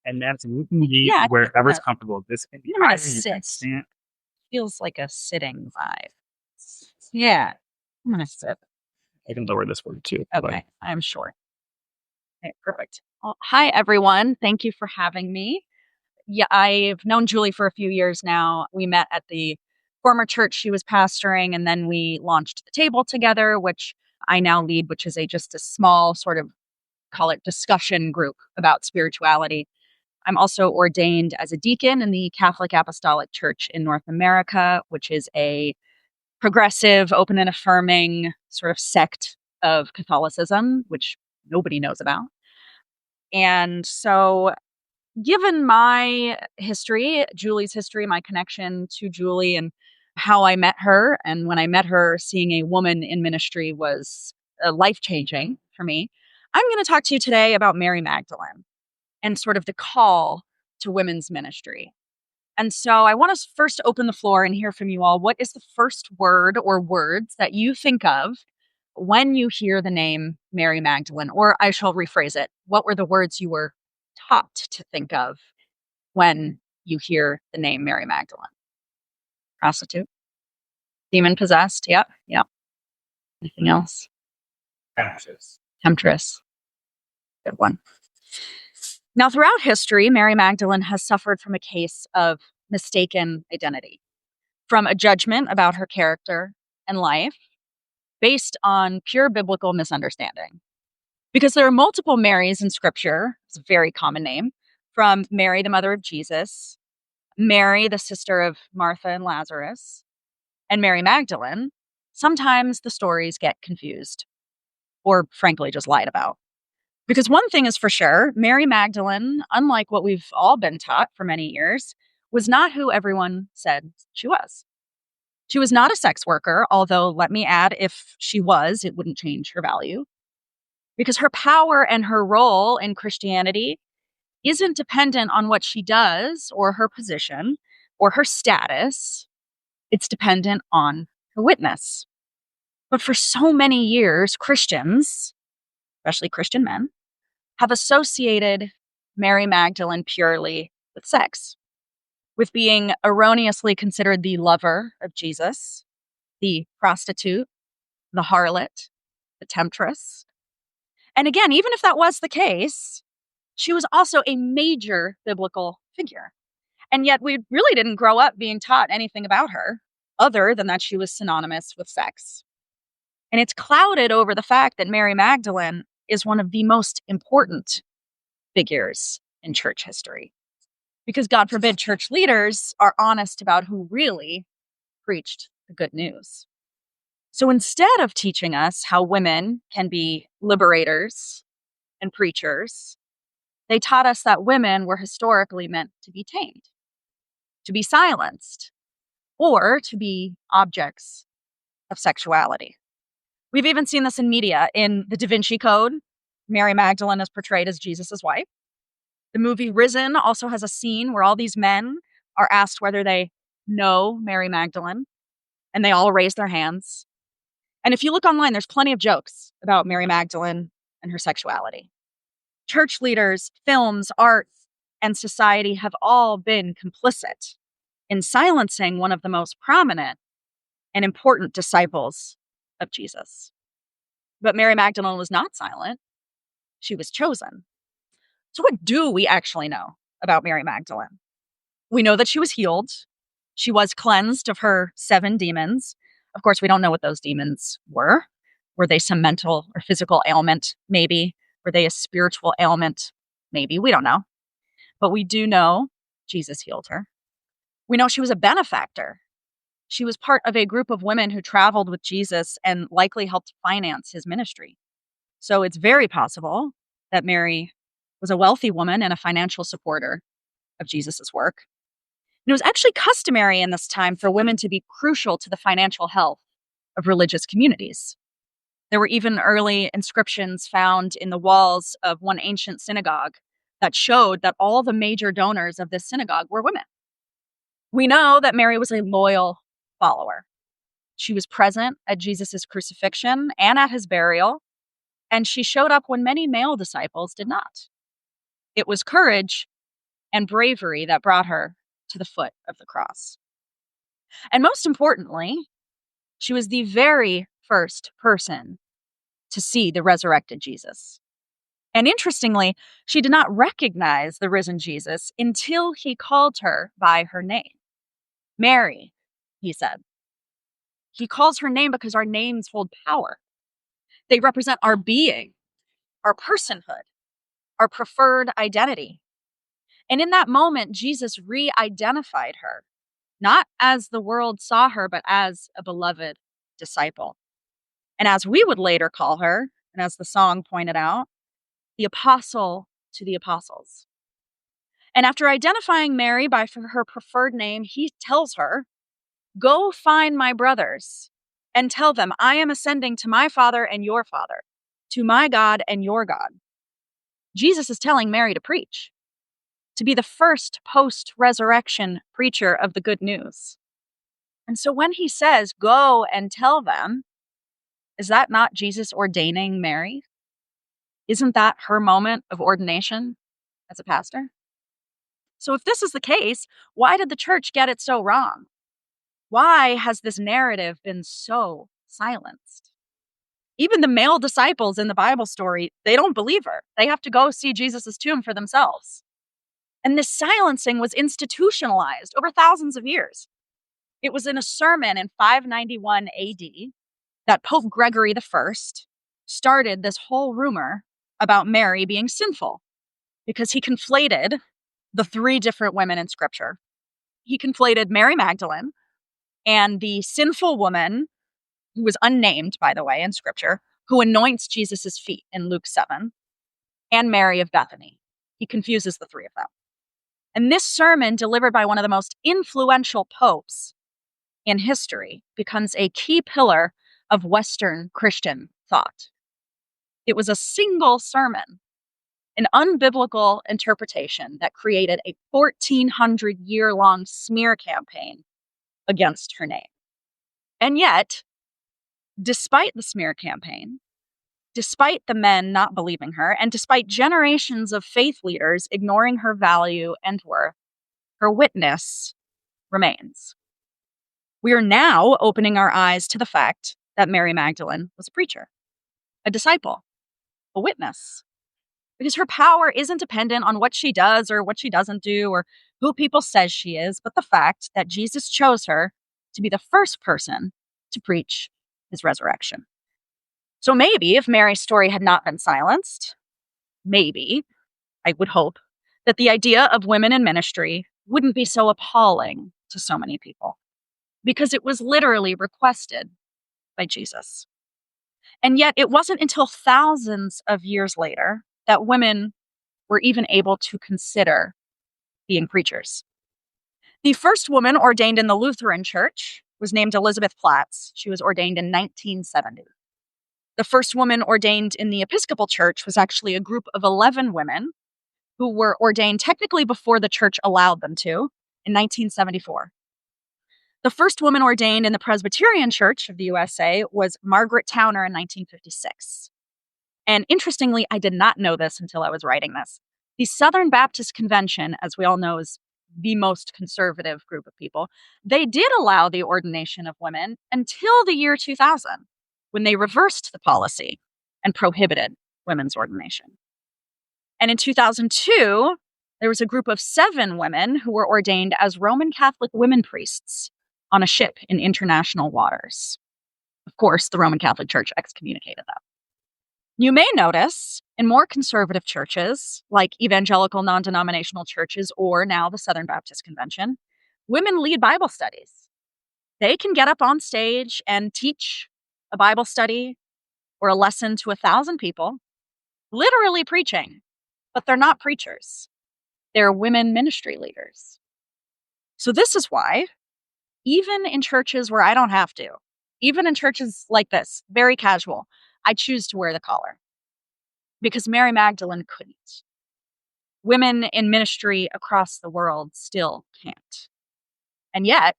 And Madison, you can be Yeah, I think wherever's comfortable. This can be I'm gonna either you can sit. stand. Feels like a sitting vibe. Yeah, I'm gonna sit. I can lower this word too. But Okay, I'm sure. Okay, perfect. Well, hi, everyone. Thank you for having me. Yeah, I've known Julie for a few years now. We met at the former church she was pastoring, and then we launched the table together, which I now lead, which is just a small sort of call it discussion group about spirituality. I'm also ordained as a deacon in the Catholic Apostolic Church in North America, which is a progressive, open and affirming sort of sect of Catholicism, which nobody knows about. And so, given my history, Julie's history, my connection to Julie, and how I met her, and when I met her, seeing a woman in ministry was life changing for me. I'm going to talk to you today about Mary Magdalene and sort of the call to women's ministry. And so I want to first open the floor and hear from you all. What is the first word or words that you think of when you hear the name Mary Magdalene? Or I shall rephrase it. What were the words you were taught to think of when you hear the name Mary Magdalene? Prostitute? Demon possessed? Yep. Yep. Anything else? anxious. Temptress. Good one. Now, throughout history, Mary Magdalene has suffered from a case of mistaken identity, from a judgment about her character and life based on pure biblical misunderstanding. Because there are multiple Marys in scripture, it's a very common name, from Mary, the mother of Jesus, Mary, the sister of Martha and Lazarus, and Mary Magdalene. Sometimes the stories get confused or, frankly, just lied about. Because one thing is for sure, Mary Magdalene, unlike what we've all been taught for many years, was not who everyone said she was. She was not a sex worker, although let me add, if she was, it wouldn't change her value. Because her power and her role in Christianity isn't dependent on what she does or her position or her status. It's dependent on her witness. But for so many years, Christians, especially Christian men, have associated Mary Magdalene purely with sex, with being erroneously considered the lover of Jesus, the prostitute, the harlot, the temptress. And again, even if that was the case, she was also a major biblical figure. And yet we really didn't grow up being taught anything about her other than that she was synonymous with sex. And it's clouded over the fact that Mary Magdalene is one of the most important figures in church history. Because God forbid church leaders are honest about who really preached the good news. So instead of teaching us how women can be liberators and preachers, they taught us that women were historically meant to be tamed, to be silenced, or to be objects of sexuality. We've even seen this in media. In the Da Vinci Code, Mary Magdalene is portrayed as Jesus' wife. The movie Risen also has a scene where all these men are asked whether they know Mary Magdalene, and they all raise their hands. And if you look online, there's plenty of jokes about Mary Magdalene and her sexuality. Church leaders, films, art, and society have all been complicit in silencing one of the most prominent and important disciples of Jesus. But Mary Magdalene was not silent. She was chosen. So what do we actually know about Mary Magdalene? We know that she was healed. She was cleansed of her 7 demons. Of course, we don't know what those demons were. Were they some mental or physical ailment? Maybe. Were they a spiritual ailment? Maybe. We don't know. But we do know Jesus healed her. We know she was a benefactor. She was part of a group of women who traveled with Jesus and likely helped finance his ministry. So it's very possible that Mary was a wealthy woman and a financial supporter of Jesus' work. And it was actually customary in this time for women to be crucial to the financial health of religious communities. There were even early inscriptions found in the walls of one ancient synagogue that showed that all the major donors of this synagogue were women. We know that Mary was a loyal follower. She was present at Jesus' crucifixion and at his burial, and she showed up when many male disciples did not. It was courage and bravery that brought her to the foot of the cross. And most importantly, she was the very first person to see the resurrected Jesus. And interestingly, she did not recognize the risen Jesus until he called her by her name. Mary, he said. He calls her name because our names hold power. They represent our being, our personhood, our preferred identity. And in that moment, Jesus re-identified her, not as the world saw her, but as a beloved disciple. And as we would later call her, and as the song pointed out, the apostle to the apostles. And after identifying Mary by her preferred name, he tells her, "Go find my brothers and tell them I am ascending to my Father and your Father, to my God and your God." Jesus is telling Mary to preach, to be the first post-resurrection preacher of the good news. And so when he says, "Go and tell them," is that not Jesus ordaining Mary? Isn't that her moment of ordination as a pastor? So if this is the case, why did the church get it so wrong? Why has this narrative been so silenced? Even the male disciples in the Bible story, they don't believe her. They have to go see Jesus' tomb for themselves. And this silencing was institutionalized over thousands of years. It was in a sermon in 591 AD that Pope Gregory I started this whole rumor about Mary being sinful because he conflated the three different women in Scripture. He conflated Mary Magdalene and the sinful woman, who was unnamed, by the way, in Scripture, who anoints Jesus' feet in Luke 7, and Mary of Bethany. He confuses the three of them. And this sermon, delivered by one of the most influential popes in history, becomes a key pillar of Western Christian thought. It was a single sermon, an unbiblical interpretation that created a 1,400-year-long smear campaign against her name. And yet, despite the smear campaign, despite the men not believing her, and despite generations of faith leaders ignoring her value and worth, her witness remains. We are now opening our eyes to the fact that Mary Magdalene was a preacher, a disciple, a witness. Because her power isn't dependent on what she does or what she doesn't do or who people says she is, but the fact that Jesus chose her to be the first person to preach his resurrection. So maybe if Mary's story had not been silenced, maybe, I would hope, that the idea of women in ministry wouldn't be so appalling to so many people, because it was literally requested by Jesus. And yet it wasn't until thousands of years later that women were even able to consider being preachers. The first woman ordained in the Lutheran Church was named Elizabeth Platts. She was ordained in 1970. The first woman ordained in the Episcopal Church was actually a group of 11 women who were ordained technically before the church allowed them to in 1974. The first woman ordained in the Presbyterian Church of the USA was Margaret Towner in 1956. And interestingly, I did not know this until I was writing this. The Southern Baptist Convention, as we all know, is the most conservative group of people. They did allow the ordination of women until the year 2000, when they reversed the policy and prohibited women's ordination. And in 2002, there was a group of 7 women who were ordained as Roman Catholic women priests on a ship in international waters. Of course, the Roman Catholic Church excommunicated them. You may notice in more conservative churches, like evangelical non-denominational churches or now the Southern Baptist Convention, women lead Bible studies. They can get up on stage and teach a Bible study or a lesson to 1,000 people, literally preaching, but they're not preachers. They're women ministry leaders. So this is why, even in churches where I don't have to, even in churches like this, very casual, I choose to wear the collar. Because Mary Magdalene couldn't. Women in ministry across the world still can't. And yet,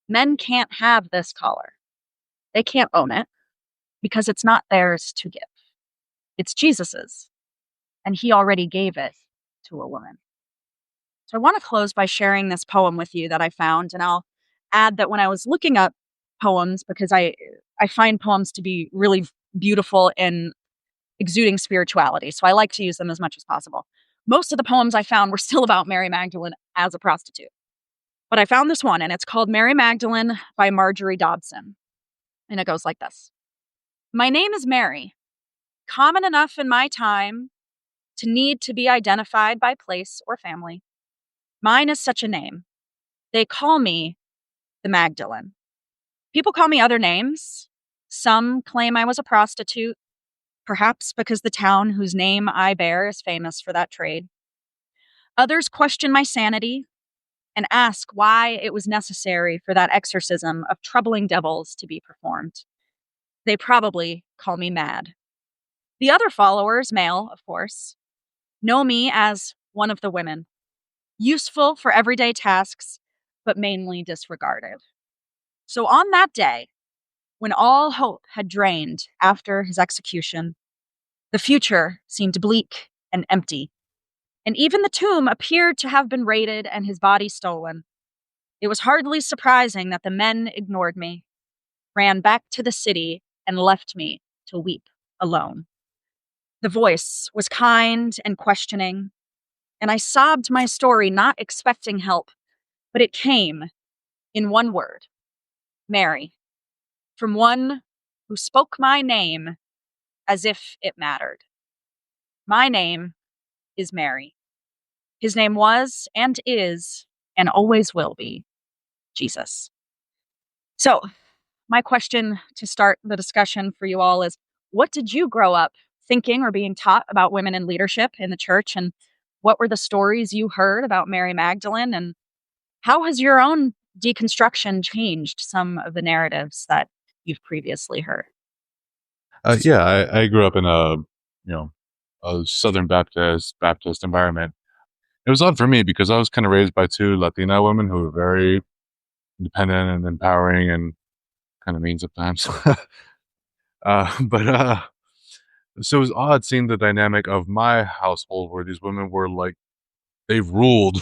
men can't have this collar. They can't own it because it's not theirs to give. It's Jesus's, and he already gave it to a woman. So I want to close by sharing this poem with you that I found. And I'll add that when I was looking up poems, because I find poems to be really beautiful and exuding spirituality. So I like to use them as much as possible. Most of the poems I found were still about Mary Magdalene as a prostitute. But I found this one, and it's called Mary Magdalene by Marjorie Dobson. And it goes like this. My name is Mary, common enough in my time to need to be identified by place or family. Mine is such a name. They call me the Magdalene. People call me other names. Some claim I was a prostitute, perhaps because the town whose name I bear is famous for that trade. Others question my sanity and ask why it was necessary for that exorcism of troubling devils to be performed. They probably call me mad. The other followers, male, of course, know me as one of the women, useful for everyday tasks, but mainly disregarded. So on that day, when all hope had drained after his execution, the future seemed bleak and empty, and even the tomb appeared to have been raided and his body stolen. It was hardly surprising that the men ignored me, ran back to the city, and left me to weep alone. The voice was kind and questioning, and I sobbed my story, not expecting help, but it came in one word, Mary, from one who spoke my name as if it mattered. My name is Mary. His name was and is and always will be Jesus. So, my question to start the discussion for you all is, what did you grow up thinking or being taught about women in leadership in the church? And what were the stories you heard about Mary Magdalene? And how has your own deconstruction changed some of the narratives that you've previously heard? Yeah, I grew up in a Southern Baptist environment. It was odd for me because I was kind of raised by two Latina women who were very independent and empowering and kind of mean sometimes. But so it was odd seeing the dynamic of my household where these women were like, they ruled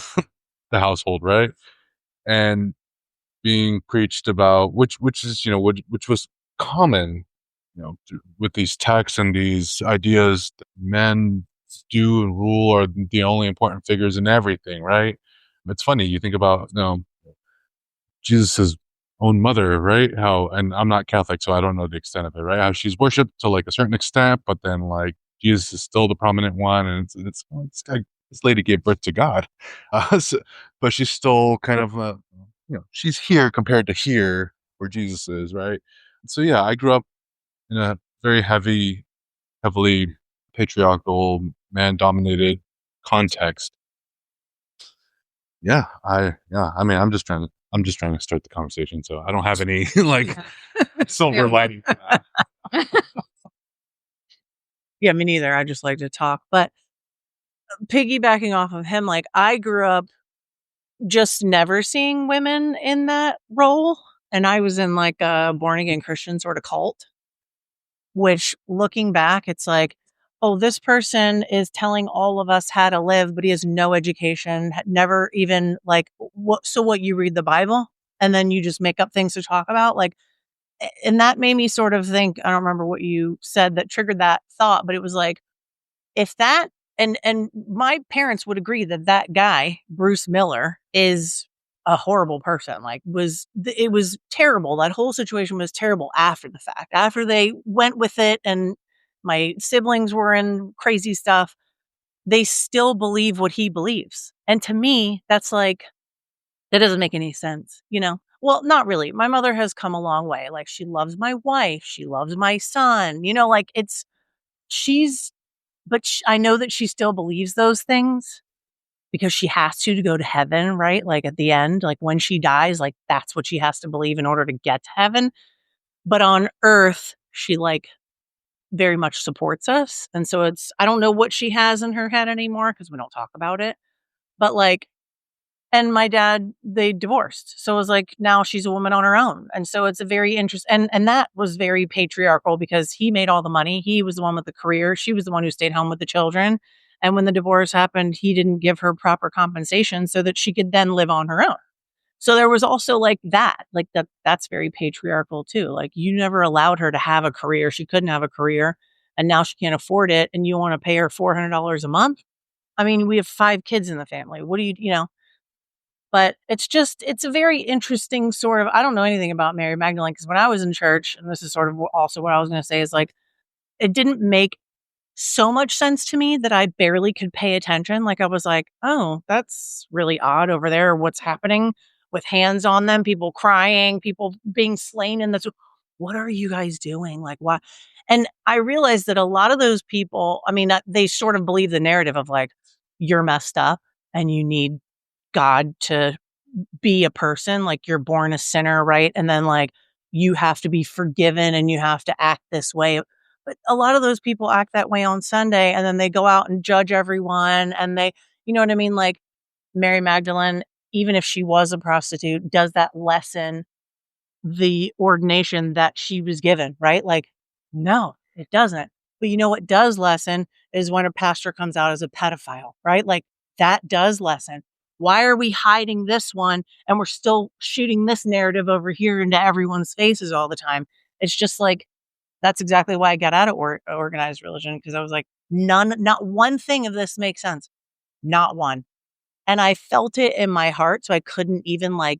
the household, right? And being preached about, which is, which was common, with these texts and these ideas that men do and rule are the only important figures in everything, right? It's funny, you think about, Jesus's own mother, right? How, and I'm not Catholic, so I don't know the extent of it, right? How she's worshipped to like a certain extent, but then like Jesus is still the prominent one, and this lady gave birth to God, but she's still kind of, she's here compared to here where Jesus is, right? So yeah, I grew up in a very heavily patriarchal, man-dominated context. I mean, I'm just trying to start the conversation, so I don't have any like silver lining for that. Yeah, me neither. I just like to talk. But piggybacking off of him, like I grew up just never seeing women in that role. And I was in like a born again Christian sort of cult, which looking back, it's like, oh, this person is telling all of us how to live, but he has no education, never even like, what you read the Bible and then you just make up things to talk about. Like, and that made me sort of think, I don't remember what you said that triggered that thought, but it was like, if that, and my parents would agree that that guy, Bruce Miller, is a horrible person. Like it was terrible. That whole situation was terrible after the fact, after they went with it and my siblings were in crazy stuff. They still believe what he believes. And to me, that's like, that doesn't make any sense, Well, not really. My mother has come a long way. Like she loves my wife. She loves my son, like I know that she still believes those things because she has to go to heaven, right? Like at the end, like when she dies, like that's what she has to believe in order to get to heaven. But on earth, she like very much supports us. And so I don't know what she has in her head anymore because we don't talk about it. But like, and my dad, they divorced. So it was like, now she's a woman on her own. And so it's a very interesting, and that was very patriarchal because he made all the money. He was the one with the career. She was the one who stayed home with the children. And when the divorce happened, he didn't give her proper compensation so that she could then live on her own. So there was also like that's very patriarchal too. Like you never allowed her to have a career. She couldn't have a career and now she can't afford it. And you want to pay her $400 a month. I mean, we have 5 kids in the family. What do you know? But it's a very interesting sort of, I don't know anything about Mary Magdalene because when I was in church, and this is sort of also what I was going to say is like, it didn't make so much sense to me that I barely could pay attention. Like I was like, oh, that's really odd over there. What's happening with hands on them, people crying, people being slain in this. What are you guys doing? Like, why? And I realized that a lot of those people, I mean, they sort of believe the narrative of like, you're messed up and you need God to be a person, like you're born a sinner, right? And then like you have to be forgiven and you have to act this way. But a lot of those people act that way on Sunday and then they go out and judge everyone and they, you know what I mean? Like Mary Magdalene, even if she was a prostitute, does that lessen the ordination that she was given, right? Like, no, it doesn't. But you know what does lessen is when a pastor comes out as a pedophile, right? Like that does lessen. Why are we hiding this one and we're still shooting this narrative over here into everyone's faces all the time? It's just like, that's exactly why I got out of organized religion because I was like, not one thing of this makes sense. Not one. And I felt it in my heart. So I couldn't even I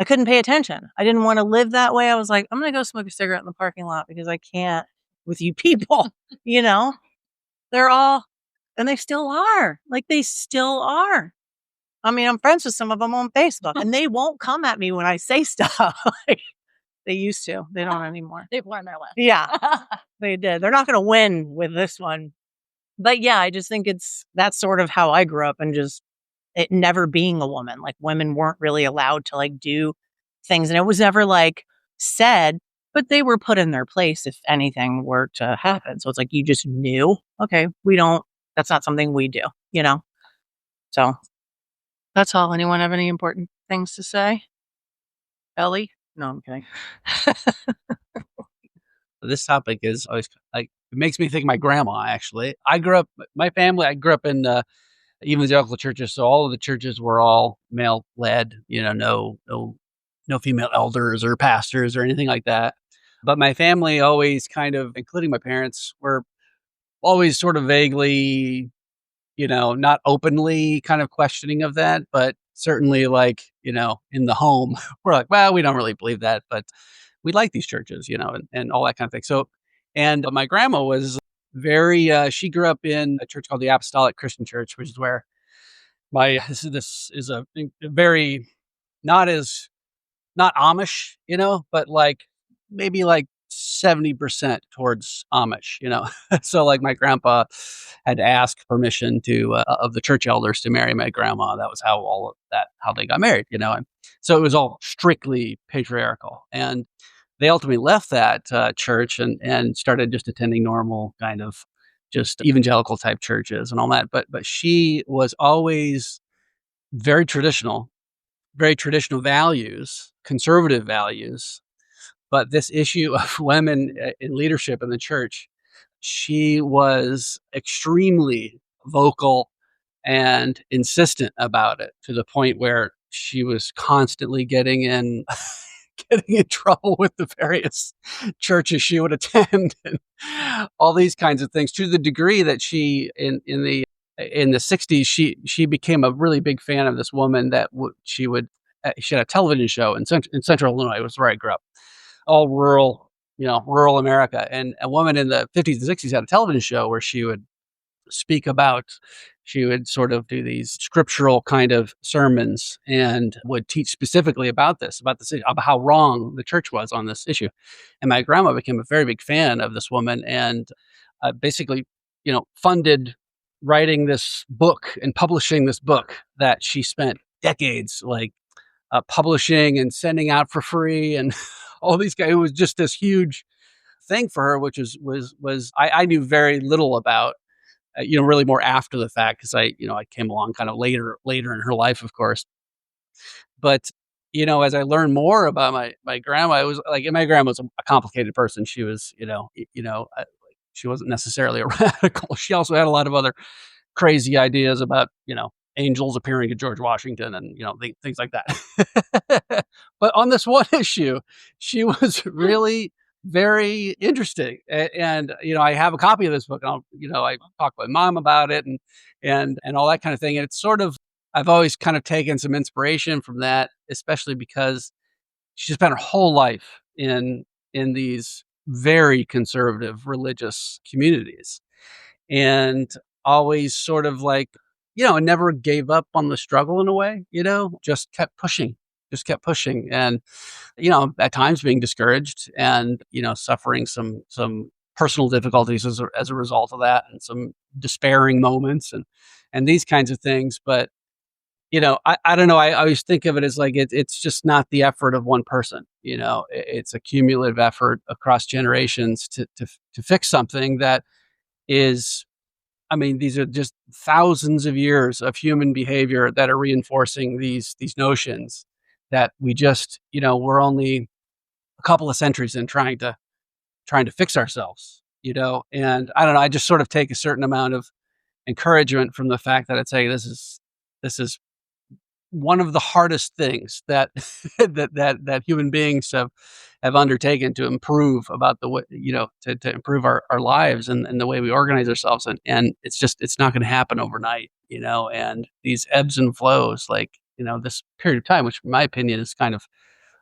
couldn't pay attention. I didn't want to live that way. I was like, I'm going to go smoke a cigarette in the parking lot because I can't with you people, you know, they're all, and they still are like, they still are. I mean, I'm friends with some of them on Facebook and they won't come at me when I say stuff. They used to, they don't anymore. They've learned their lesson. Yeah, they did. They're not going to win with this one. But yeah, I just think that's sort of how I grew up and just it never being a woman. Like women weren't really allowed to like do things. And it was never like said, but they were put in their place if anything were to happen. So it's like you just knew, okay, that's not something we do, you know? So that's all. Anyone have any important things to say? Ellie? No, I'm kidding. This topic is always like, it makes me think of my grandma, actually. I grew up in evangelical churches. So all of the churches were all male led, no female elders or pastors or anything like that. But my family always kind of, including my parents, were always sort of vaguely, not openly kind of questioning of that, but certainly like, in the home, we're like, well, we don't really believe that, but we like these churches, and all that kind of thing. So, and my grandma was she grew up in a church called the Apostolic Christian Church, which is where this is a very, not Amish, but like maybe like 70% towards Amish, So like my grandpa had to ask permission of the church elders to marry my grandma. That was how they got married, And so it was all strictly patriarchal. And they ultimately left that church and started just attending normal kind of just evangelical type churches and all that. But she was always very traditional values, conservative values. But this issue of women in leadership in the church, she was extremely vocal and insistent about it to the point where she was constantly getting in trouble with the various churches she would attend and all these kinds of things, to the degree that she in the 60s she became a really big fan of this woman that she had a television show in central Illinois. It was where I grew up, all rural America, and a woman in the 50s and 60s had a television show where she would sort of do these scriptural kind of sermons and would teach specifically about how wrong the church was on this issue. And my grandma became a very big fan of this woman and basically, funded writing this book and publishing this book that she spent decades publishing and sending out for free and all these guys. It was just this huge thing for her, which was I knew very little about. Really more after the fact, because I came along kind of later in her life, of course. But, as I learned more about my grandma, it was like, my grandma was a complicated person. She was, she wasn't necessarily a radical. She also had a lot of other crazy ideas about, angels appearing to George Washington and, things like that. But on this one issue, she was really very interesting. And, I have a copy of this book, and I talk with my mom about it and all that kind of thing. And it's sort of, I've always kind of taken some inspiration from that, especially because she spent her whole life in these very conservative religious communities, and always sort of like, never gave up on the struggle in a way, just kept pushing, and, at times being discouraged and, suffering some personal difficulties as a result of that, and some despairing moments and these kinds of things. But, I don't know. I always think of it as like, it's just not the effort of one person, it's a cumulative effort across generations to fix something that is, I mean, these are just thousands of years of human behavior that are reinforcing these notions that we just, we're only a couple of centuries in trying to fix ourselves, and I don't know, I just sort of take a certain amount of encouragement from the fact that it's like, this is one of the hardest things that that human beings have undertaken to improve about the way, to improve our lives and the way we organize ourselves. And it's not going to happen overnight, and these ebbs and flows, like, this period of time, which in my opinion is kind of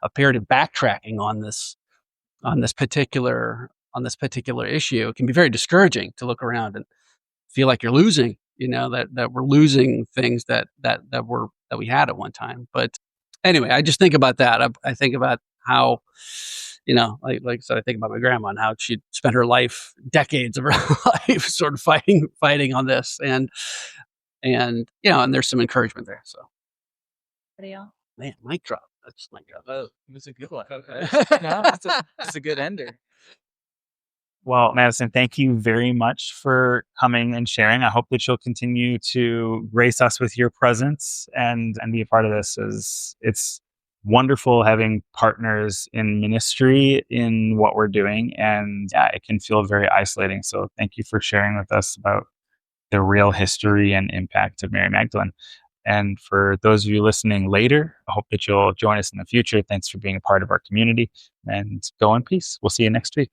a period of backtracking on this particular issue. It can be very discouraging to look around and feel like you're losing, that we're losing things that we had at one time. But anyway, I just think about that. I think about how, like I said, I think about my grandma and how she spent her life, decades of her life, sort of fighting on this, and there's some encouragement there. So, man, mic drop. That's mic drop. Oh, it was a good one. No, it's a good ender. Well, Madison, thank you very much for coming and sharing. I hope that you'll continue to grace us with your presence and be a part of this. It's wonderful having partners in ministry in what we're doing, and it can feel very isolating. So thank you for sharing with us about the real history and impact of Mary Magdalene. And for those of you listening later, I hope that you'll join us in the future. Thanks for being a part of our community, and go in peace. We'll see you next week.